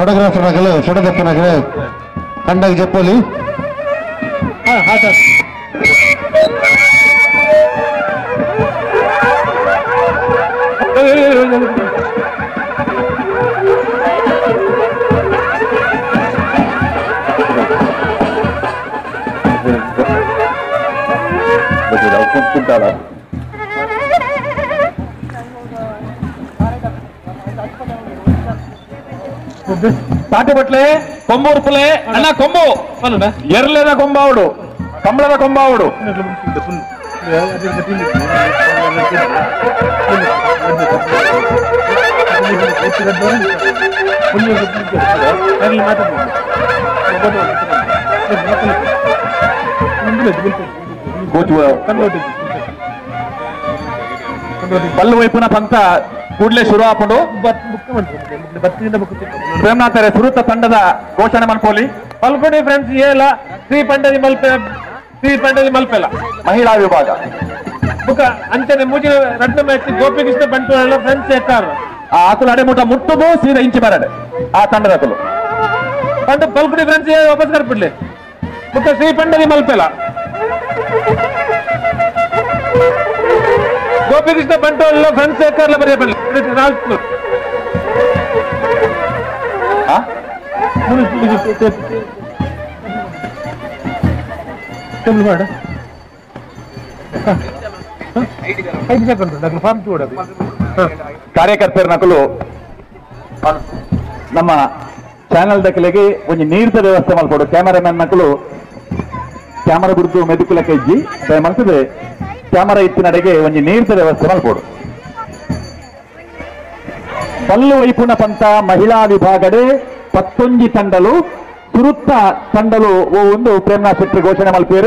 Photographer ಆಗಲು photographer ಕಂಡಾಗಿ ಜಪ್ಪಲಿ ತಾಟಿ ಬಟ್ಲೆ ಕೊಂಬೂರು Phule ಅಣ್ಣ ಕೊಂಬು ಎರಲೇದ ಕೊಂಬಾವುಡು ಕಂಬಳದ ಕೊಂಬಾವುಡು పళ్ళు వైపున పంత ಕೂಡಲೇ ಶುರು ಹಾಕೊಂಡು ಪ್ರೇಮನಾಥರೇ ಸುರುತ್ತ ತಂಡದ ಘೋಷಣೆ ಮನ್ಪೋಲಿ ಪಲ್ಪಡಿ ಫ್ರೆಂಡ್ಸ್ ಏಲ ಶ್ರೀ ಪಂಡದಿ ಮಲ್ಪೆಲ ಮಹಿಳಾ ವಿಭಾಗ ಬುಕ್ಕ ಅಂಚನೆ ಮೂಜಿನ ರಡ್ಡ ಮ್ಯಾಚ್ ಗೋಪಿಕೃಷ್ಣ ಬಂಟ್ವಾಳ ಫ್ರೆಂಡ್ಸ್ ಎತ್ತಾರ ಆ ಆಕಲು ಅಡೆಮುಟ ಮುಟ್ಟುದು ಸೀದಾ ಇಂಚಿ ಬರಡೆ ಆ ತಂಡದ ಆಕಲು ಪಂಡ ಪಲ್ಪಡಿ ಫ್ರೆಂಡ್ಸ್ ವಾಪಸ್ ಕರ್ಬಿಡ್ಲಿ ಬುಕ್ಕ ಶ್ರೀ ಪಂಡದಿ ಮಲ್ಪೆಲ ಗೋಪಿಕೃಷ್ಣ ಬಂಟ್ವಾಳ ಫ್ರೆಂಡ್ಸ್ ಎತ್ತಾರಲ್ಲ ಬರೆಯಬಲ್ಲ ರಾಜ್ಪುರ್ ಕಾರ್ಯಕರ್ತರ ನಕಲು ನಮ್ಮ ಚಾನೆಲ್ ದಕ್ಕಲೆಗೆ ಒಂದು ನೀರಿನ ವ್ಯವಸ್ಥೆ ಮಾಡ್ಕೊಡು ಕ್ಯಾಮರಾಮನ್ ನಕಲು ಕ್ಯಾಮರಾ ಗುರುತು ಮೆದುಕುಲ ಕೈಜಿ ಮನಸ್ಸಿದೆ ಕ್ಯಾಮರಾ ಇತ್ತಿನಡೆಗೆ ಒಂದು ನೀರಿನ ವ್ಯವಸ್ಥೆ ಮಾಡ್ಕೊಡು పల్లు వైపున పంత మహిళా విభాగడే 11 ತಂಡಲು ಸುರುತ್ತ ತಂಡಲು ಓ ಒಂದು ಪ್ರೇಮನಾಥ್ ಶೆಟ್ಟಿ ಘೋಷಣೆ ಮಲ್ಪೇರು.